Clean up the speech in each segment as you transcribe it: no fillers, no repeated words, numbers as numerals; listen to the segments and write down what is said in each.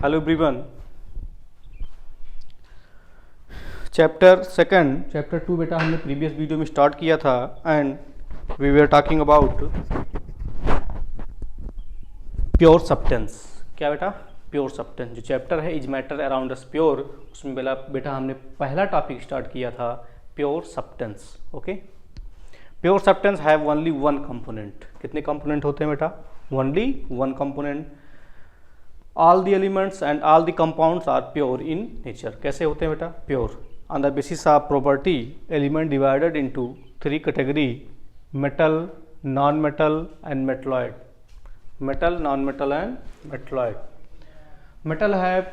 Hello everyone. Chapter second chapter 2 बेटा हमने previous video में स्टार्ट किया था and we were talking about pure substance. क्या बेटा? Pure substance. जो चैप्टर है is matter around us pure, उसमें बेटा हमने पहला टॉपिक स्टार्ट किया था pure substance. Okay, pure substance have only one component. कितने कंपोनेंट होते हैं बेटा? Only one component. All the elements and all the compounds are pure in nature. कैसे होते हैं बेटा? Pure. On the basis of property element divided into three category: metal, non metal and metalloid. Metal, non metal and metalloid. Metal have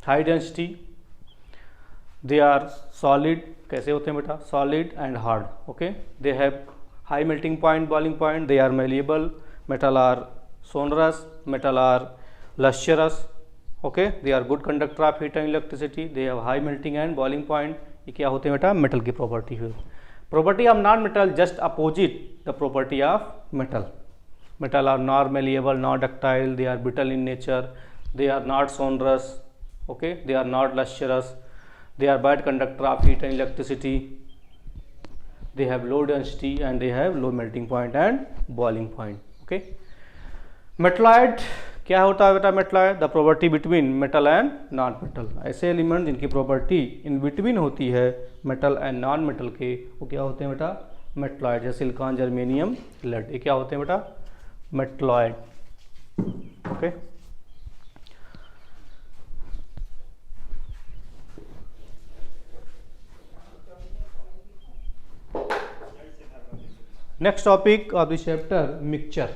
high density, they are solid. कैसे होते हैं बेटा? Solid and hard. Okay, they have high melting point, boiling point, they are malleable. metal are sonorous, metal are lustrous. Okay, they are good conductor of heat and electricity, they have high melting and boiling point. ये क्या होते हैं बेटा? Metal की property है। Property of non metal just opposite the property of metal. metal are not malleable, not ductile, they are brittle in nature, they are not sonorous. Okay, they are not lustrous, they are bad conductor of heat and electricity, they have low density and they have low melting point and boiling point. Okay, metalloid क्या होता है बेटा? Metalloid the property between metal and non metal. ऐसे element जिनकी property in between होती है metal and non metal के, वो क्या होते हैं बेटा? मेटलॉइड। जैसे सिलिकॉन, जर्मेनियम, लेड, ये क्या होते हैं बेटा? Metalloid. Okay, next topic of this chapter mixture.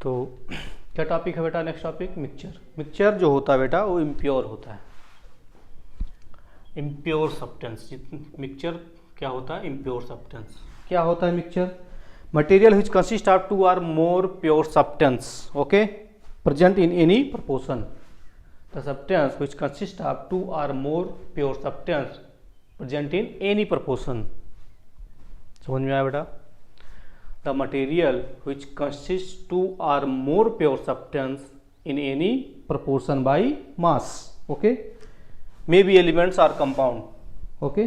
तो क्या टॉपिक है बेटा? Next topic mixture. मिक्सचर जो होता है बेटा वो इम्प्योर होता है, इम्प्योर सब्सटेंस। मिक्सचर क्या होता है? Impure substance. क्या होता है mixture? Material which consist of two or more pure substance, okay, present in any proportion. The substance which consist of two or more pure substance present in any proportion. समझ में आया बेटा? The material which consists two or more pure substance in any proportion by mass. Okay, maybe elements or compound. Okay,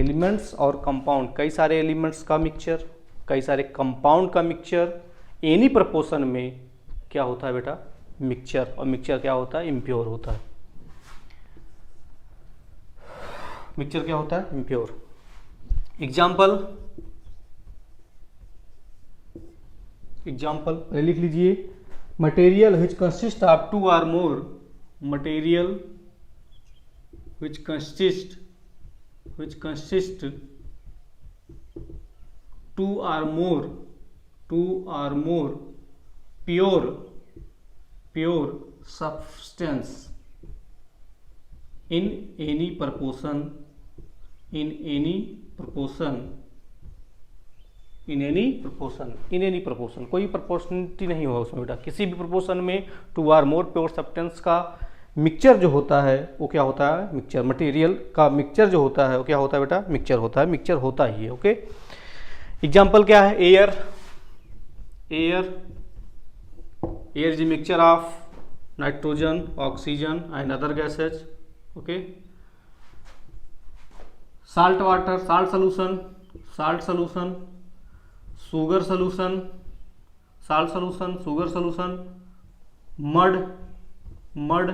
elements और compound, कई सारे elements का mixture, कई सारे compound का मिक्सचर, एनी proportion में क्या होता है बेटा? मिक्सचर। और मिक्सचर क्या होता है? इम्प्योर होता है। मिक्सचर क्या होता है? इम्प्योर। एग्जाम्पल पहले लिख लीजिए। Material which consist of two or more, material which consist two or more pure substance in any proportion, in any proportion. कोई प्रपोर्शनलिटी नहीं होगा उसमें बेटा। किसी भी प्रपोर्शन में two or more pure substance का मिक्सचर जो होता है वो क्या होता है? मिक्सचर। मटेरियल का मिक्सचर जो होता है वो क्या होता है बेटा? मिक्सचर होता है। मिक्सचर होता ही है। ओके, एग्जांपल क्या है? Air is the mixture of nitrogen, oxygen and other gases. Okay, salt water, salt solution, sugar solution, salt solution, sugar solution, mud,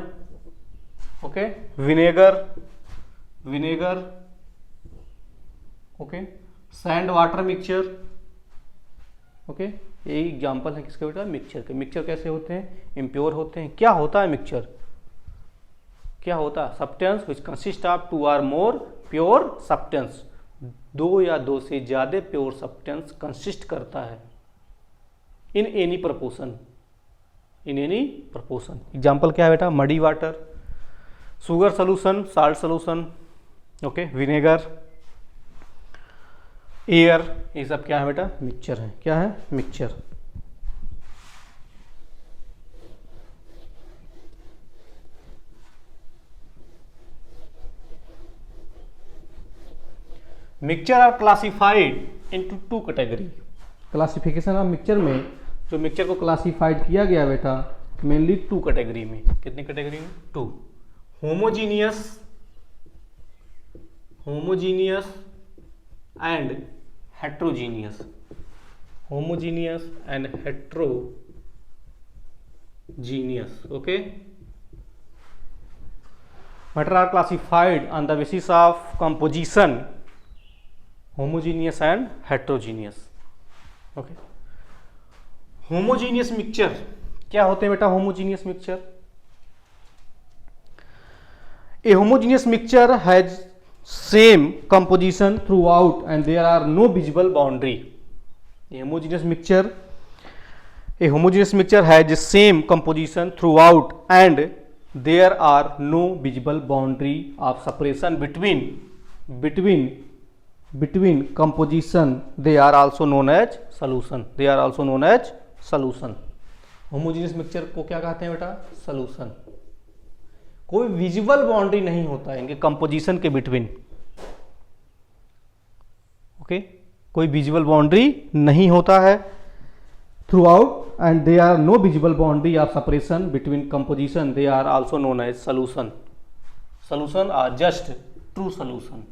okay, vinegar, okay, sand water mixture. Okay, यही example है किसके बेटा? Mixture के। Mixture कैसे होते हैं? Impure होते हैं। क्या होता है मिक्सचर? क्या होता है? Substance which consist of two or more pure substance दो या दो से ज़्यादा प्योर सब्सटेंस कंसिस्ट करता है in any proportion, in any proportion. Example क्या है बेटा, muddy water, sugar solution, salt solution, okay, vinegar, air, ये सब क्या है बेटा, मिक्सचर है। क्या है, mixture. Mixture are classified into two category. Classification of mixture में जो मिक्सचर को क्लासिफाइड किया गया बेटा मेनली टू कैटेगरी में। कितनी कैटेगरी में, two. Homogeneous, homogeneous and heterogeneous, homogeneous and heterogeneous, okay. Matter are classified on the basis of composition, homogeneous and heterogeneous, okay. Homogeneous mixture क्या होते हैं बेटा, homogeneous mixture, a homogeneous mixture has same composition throughout and there are no visible boundary. A homogeneous mixture, a homogeneous mixture has same composition throughout and there are no visible boundary of separation between composition, they are also known as solution, they are also known as solution। Homogeneous mixture को क्या कहते हैं बेटा, solution. कोई visible boundary नहीं होता है इनके कंपोजिशन के बिटवीन, ओके, कोई विजिबल बाउंड्री नहीं होता है throughout and they are no visible boundary of separation between composition, they are also known as solution. Solution are just true solution.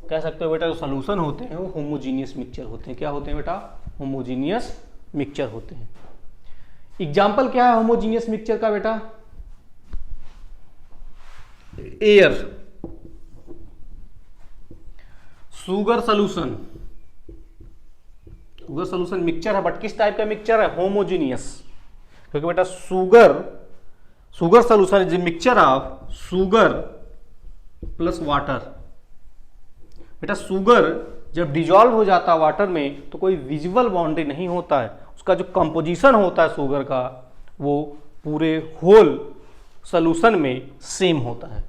कह सकते हो बेटा जो सॉल्यूशन होते हैं वो होमोजीनियस मिक्सचर होते हैं। क्या होते हैं बेटा, होमोजीनियस मिक्सचर होते हैं। एग्जाम्पल क्या है होमोजीनियस मिक्सचर का बेटा, air, sugar solution. Sugar solution mixture है बट किस टाइप का मिक्सचर है, होमोजीनियस। क्योंकि बेटा sugar solution is a mixture of sugar plus water. बेटा शुगर जब डिजॉल्व हो जाता है वाटर में तो कोई विजिबल बाउंड्री नहीं होता है, उसका जो कंपोजिशन होता है शुगर का वो पूरे होल सॉल्यूशन में सेम होता है।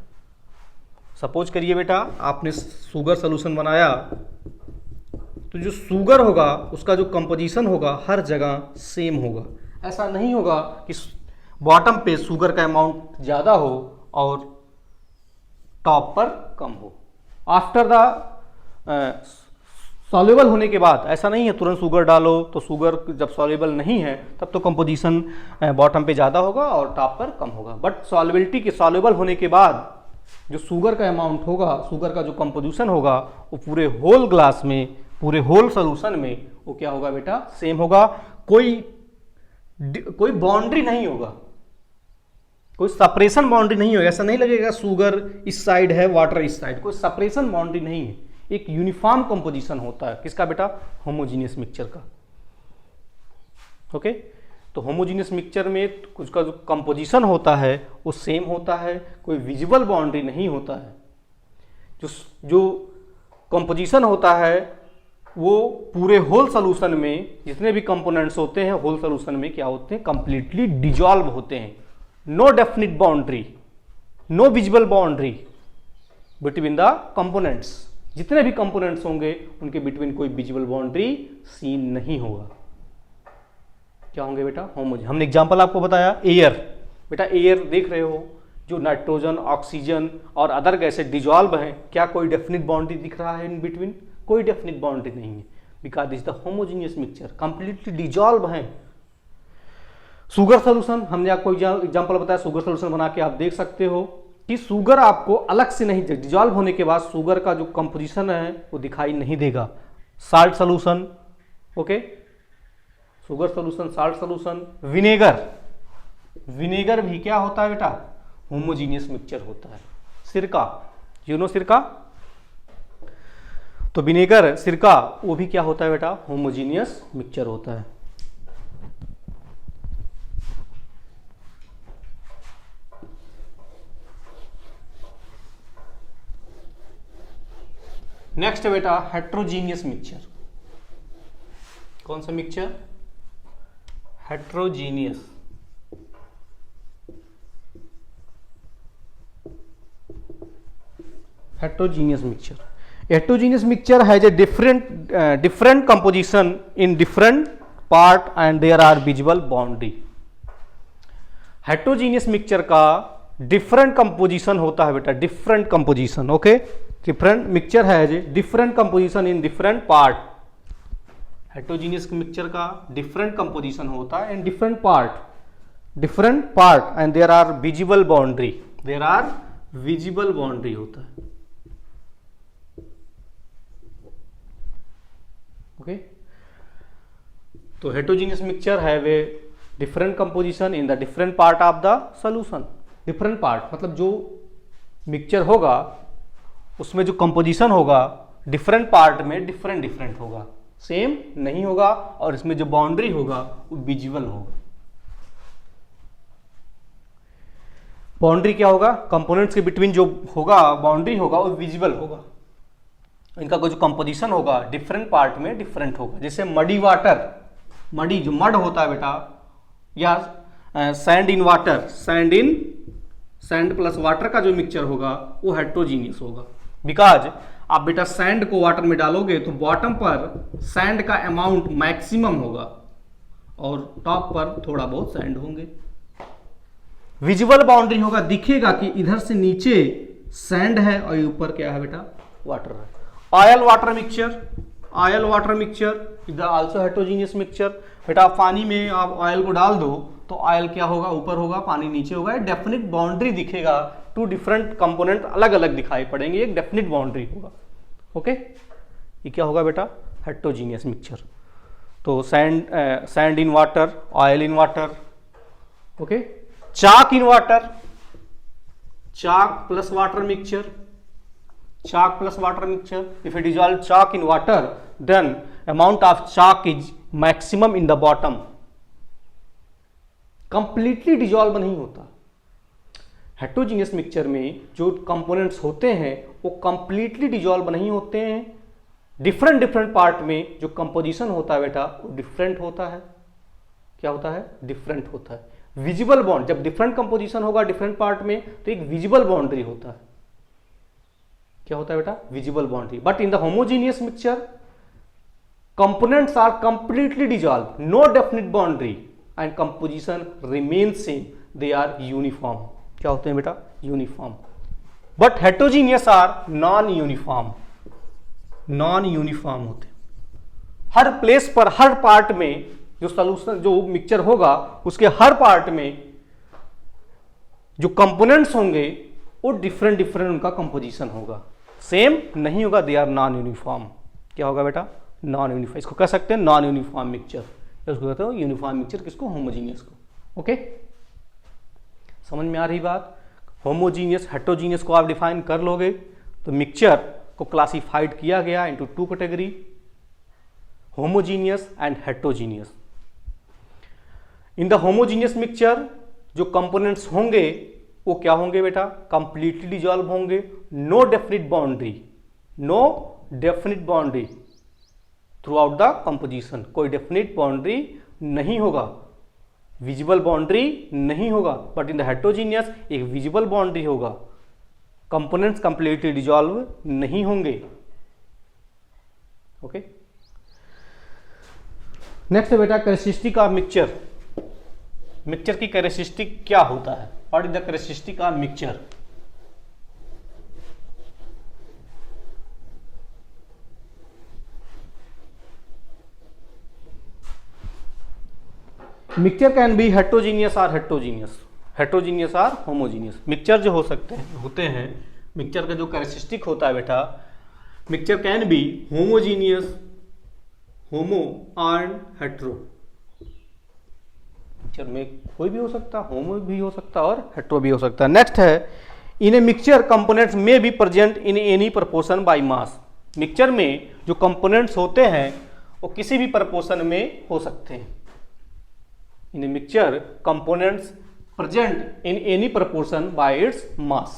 सपोज करिए बेटा आपने शुगर सॉल्यूशन बनाया तो जो शुगर होगा उसका जो कंपोजिशन होगा हर जगह सेम होगा। ऐसा नहीं होगा कि बॉटम पे शुगर का अमाउंट ज़्यादा हो और टॉप पर कम हो। आफ्टर द सॉल्युबल होने के बाद ऐसा नहीं है तुरंत शुगर डालो तो शुगर जब सॉल्युबल नहीं है तब तो कंपोजिशन बॉटम पे ज़्यादा होगा और टॉप पर कम होगा। बट सॉल्युबिलिटी के सॉल्युबल होने के बाद जो शुगर का अमाउंट होगा, शुगर का जो कंपोजिशन होगा वो पूरे होल ग्लास में, पूरे होल सोल्यूशन में वो क्या होगा बेटा, सेम होगा। कोई बाउंड्री नहीं होगा, कोई सेपरेशन बाउंड्री नहीं होगा। ऐसा नहीं लगेगा शुगर इस साइड है वाटर इस साइड, कोई सेपरेशन बाउंड्री नहीं है। एक यूनिफॉर्म कंपोजिशन होता है किसका बेटा, होमोजीनियस मिक्सचर का, ओके। तो होमोजीनियस मिक्सचर में उसका जो कंपोजिशन होता है वो सेम होता है, कोई विजिबल बाउंड्री नहीं होता है। जो कंपोजिशन होता है वो पूरे होल सोल्यूशन में जितने भी कंपोनेंट्स होते हैं होल सोल्यूशन में क्या होते हैं, कंप्लीटली डिजॉल्व होते हैं। No definite boundary, no visible boundary between the components. जितने भी कंपोनेंट्स होंगे उनके बिटवीन कोई विजिबल बाउंड्री सीन नहीं होगा। क्या होंगे बेटा, होमोजीनियस। हमने एग्जांपल आपको बताया एयर। बेटा एयर देख रहे हो जो नाइट्रोजन, ऑक्सीजन और अदर गैसें डिजॉल्व हैं, क्या कोई डेफिनिट बाउंड्री दिख रहा है इन बिटवीन, कोई डेफिनिट बाउंड्री नहीं है, because this the homogeneous mixture, completely dissolve है। शुगर सोल्यूशन हमने आपको एग्जांपल बताया, शुगर सोल्यूशन बना के आप देख सकते हो कि शुगर आपको अलग से नहीं, डिजॉल्व होने के बाद शुगर का जो कंपोजिशन है वो दिखाई नहीं देगा। Salt solution, okay, sugar solution, salt solution. Vinegar भी क्या होता है बेटा, होमोजीनियस मिक्सचर होता है। सिरका, यू नो सिरका, तो विनेगर, सिरका, वो भी क्या होता है बेटा, होमोजीनियस मिक्सचर होता है। नेक्स्ट है बेटा हेट्रोजीनियस मिक्सचर। कौन सा mixture? Heterogeneous. Heterogeneous mixture, heterogeneous mixture has a different composition in different part and there are visible boundary। heterogeneous mixture का different composition होता है बेटा, different composition, okay, different mixture has a different composition in different part। heterogeneous mixture का different composition होता है in different part and there are visible boundary, there are visible boundary होता है, okay. तो heterogeneous mixture have a different composition in the different part of the solution. Different part मतलब जो mixture होगा उसमें जो कंपोजिशन होगा डिफरेंट पार्ट में डिफरेंट होगा, सेम नहीं होगा, और इसमें जो बाउंड्री होगा वो विजिबल होगा। बाउंड्री क्या होगा? कंपोनेंट्स के बिटवीन जो होगा बाउंड्री होगा वो विजिबल होगा। इनका जो कंपोजिशन होगा डिफरेंट पार्ट में डिफरेंट होगा। जैसे मडी वाटर, मडी जो मड होता है बेटा, या sand in water, sand plus water का जो मिक्सचर होगा वो हेट्रोजीनियस होगा। बिकॉज आप बेटा सैंड को वाटर में डालोगे तो बॉटम पर सैंड का अमाउंट मैक्सिमम होगा और टॉप पर थोड़ा बहुत सैंड होंगे। विजिबल बाउंड्री होगा, दिखेगा कि इधर से नीचे सैंड है और ऊपर क्या है बेटा? वाटर है। ऑयल वाटर मिक्सचर इधर आल्सो हेट्रोजीनियस मिक्सचर। बेटा पानी में आप ऑयल को डाल दो तो ऑयल क्या होगा? ऊपर होगा, पानी नीचे होगा। डेफिनेट बाउंड्री दिखेगा, टू डिफरेंट कंपोनेंट अलग अलग दिखाई पड़ेंगे, एक डेफिनेट बाउंड्री होगा, ओके। ये क्या होगा बेटा? Heterogeneous mixture. तो sand in water, oil in water, okay. Chalk in water, chalk plus water mixture, chalk plus water mixture। if you dissolve chalk in water then amount of chalk is maximum in the bottom। completely dissolve नहीं होता। Heterogeneous mixture में जो components होते हैं वो completely dissolve नहीं होते हैं। डिफरेंट पार्ट में जो कंपोजिशन होता है बेटा वो डिफरेंट होता है। क्या होता है? डिफरेंट होता है। विजिबल बॉन्ड, जब डिफरेंट कंपोजिशन होगा डिफरेंट पार्ट में तो एक विजिबल बाउंड्री होता है। क्या होता है बेटा? Visible boundary. But in the homogeneous mixture components are completely dissolve, no definite boundary and composition remain same, they are uniform. क्या होते हैं बेटा? Uniform. But heterogeneous are non uniform, non uniform होते हैं। हर प्लेस पर, हर पार्ट में जो solution, जो मिक्सचर होगा उसके हर पार्ट में जो कंपोनेंट्स होंगे वो डिफरेंट उनका कंपोजिशन होगा, सेम नहीं होगा, दे आर नॉन यूनिफॉर्म। क्या होगा बेटा? Non uniform. इसको कह सकते हैं नॉन यूनिफॉर्म मिक्सचर, इसको कहते हैं यूनिफॉर्म मिक्सचर। किसको? होमोजीनियस को, ओके। समझ में आ रही बात? होमोजीनियस हेट्रोजीनियस को आप डिफाइन कर लोगे तो मिक्सचर को क्लासिफाइड किया गया into two category, homogeneous and heterogeneous. In the homogeneous mixture जो कंपोनेंट्स होंगे वो क्या होंगे बेटा? कंप्लीटली डिजॉल्व होंगे, no definite boundary throughout the composition. कोई डेफिनिट बाउंड्री नहीं होगा, विजिबल बाउंड्री नहीं होगा। बट इन द हेट्रोजीनियस एक विजिबल बाउंड्री होगा, कंपोनेंट्स कंप्लीटली डिजॉल्व नहीं होंगे, ओके। नेक्स्ट बेटा कैरेक्टरिस्टिक ऑफ मिक्सचर। मिक्सचर की कैरेक्टरिस्टिक क्या होता है? What is the characteristic of mixture? Mixture can B heterogeneous और हेट्रोजीनियस और होमोजीनियस। मिक्सचर जो होते हैं मिक्सचर का जो कैरेक्टरिस्टिक होता है बेटा, mixture can be homogeneous, homo and hetero. Mixture में कोई भी हो सकता है, होमो भी हो सकता है और हेट्रो भी हो सकता है। नेक्स्ट है, इन ए मिक्सचर कंपोनेंट्स में be present in any proportion by mass. Mixture में जो कंपोनेंट्स होते हैं वो किसी भी प्रपोर्शन में हो सकते हैं। In a mixture components present in any proportion by its mass.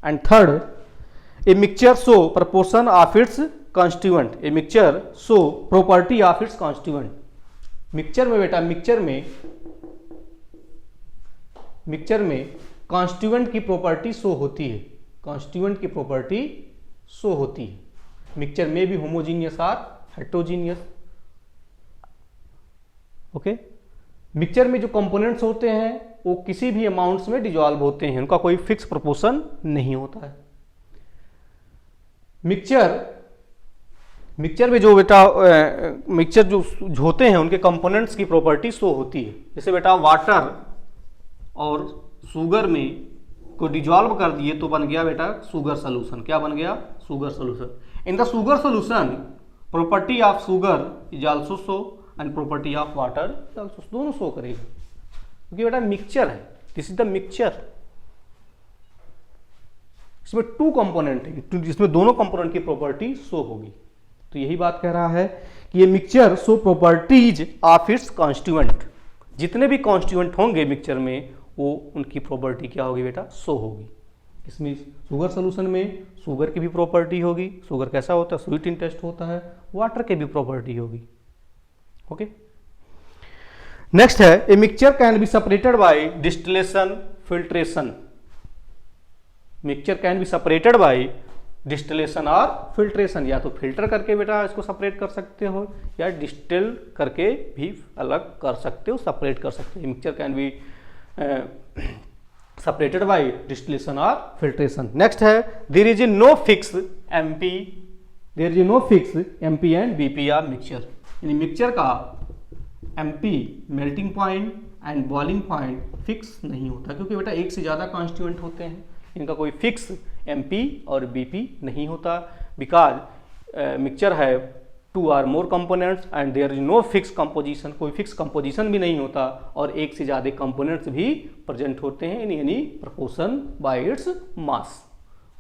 And third, a mixture show proportion of its constituent, a mixture show property of its constituent. Mixture में बेटा, मिक्सचर में कॉन्स्टिट्यूएंट की property show होती है, constituent की property show होती है। Mixture में भी homogeneous or heterogeneous. Okay, mixture में जो कंपोनेंट्स होते हैं वो किसी भी अमाउंट्स में डिजॉल्व होते हैं, उनका कोई फिक्स प्रोपोर्शन नहीं होता है। मिक्सचर में जो बेटा मिक्सचर जो होते हैं उनके कंपोनेंट्स की प्रॉपर्टी शो होती है। जैसे बेटा वाटर और शुगर में को डिजॉल्व कर दिए तो बन गया बेटा शुगर सोल्यूशन। क्या बन गया? Sugar solution. In the sugar solution property of sugar is also show and property of water is also, दोनों शो करेगा क्योंकि बेटा मिक्सचर है। This is the mixture. इसमें 2 कंपोनेंट है जिसमें दोनों कंपोनेंट की प्रॉपर्टी शो होगी। तो यही बात कह रहा है कि ये mixture show properties of its constituent. जितने भी कॉन्स्टिट्यूएंट होंगे मिक्सचर में वो उनकी प्रॉपर्टी क्या होगी बेटा? शो होगी। इसमें शुगर सोल्यूशन में शुगर की भी प्रॉपर्टी होगी, शुगर कैसा होता है? स्वीट इन टेस्ट होता है। वाटर की भी प्रॉपर्टी होगी। ओके, नेक्स्ट है a mixture can be separated by distillation filtration. Mixture can be separated by distillation और फिल्ट्रेशन। या तो फिल्टर करके बेटा इसको सेपरेट कर सकते हो या डिस्टिल करके भी अलग कर सकते हो, सेपरेट कर सकते हो। Mixture can be separated by distillation और फिल्ट्रेशन। नेक्स्ट है there is no fix MP, there is no fix MP and BP of mixture. यानी मिक्सचर का MP melting point and boiling point fix नहीं होता क्योंकि बेटा एक से ज्यादा कॉन्स्टिट्यूएंट होते हैं, इनका कोई फिक्स एमपी और बीपी नहीं होता। बिकॉज मिक्सचर है 2 or more components and there is no fix composition, कोई फिक्स कंपोजिशन भी नहीं होता और एक से ज्यादा कंपोनेंट्स भी प्रेजेंट होते हैं in any proportion by its mass.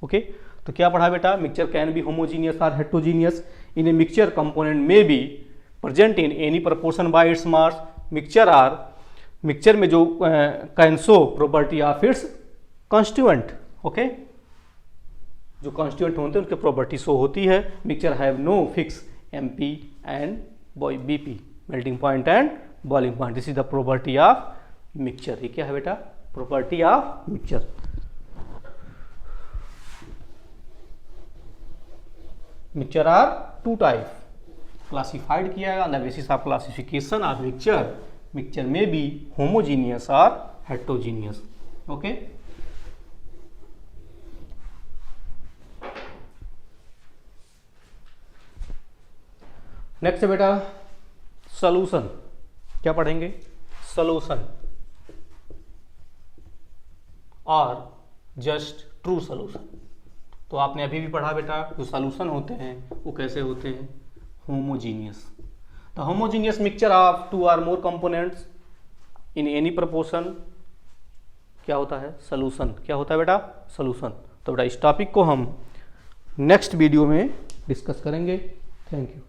Okay, तो क्या पढ़ा बेटा? मिक्सचर कैन बी होमोजीनियस और heterogeneous. In a mixture component में be present in any proportion by its mass. Mixture में जो can show property of its constituent. Okay, जो constituent होते हैं उनकी प्रॉपर्टी शो होती है। Mixture have no fix MP and BP, melting point and boiling point. This is the property of mixture. ये क्या है बेटा? Property of mixture. Mixture are 2 type, classified किया गया on the basis of classification of mixture. Mixture में बी homogeneous और heterogeneous. Okay, next है बेटा सॉल्यूशन। क्या पढ़ेंगे? सॉल्यूशन और जस्ट ट्रू सॉल्यूशन। तो आपने अभी भी पढ़ा बेटा जो सॉल्यूशन होते हैं वो कैसे होते हैं? Homogeneous. The homogeneous mixture of 2 or more components in any proportion क्या होता है? सॉल्यूशन। क्या होता है बेटा? सॉल्यूशन। तो बेटा इस टॉपिक को हम नेक्स्ट वीडियो में डिस्कस करेंगे। Thank you.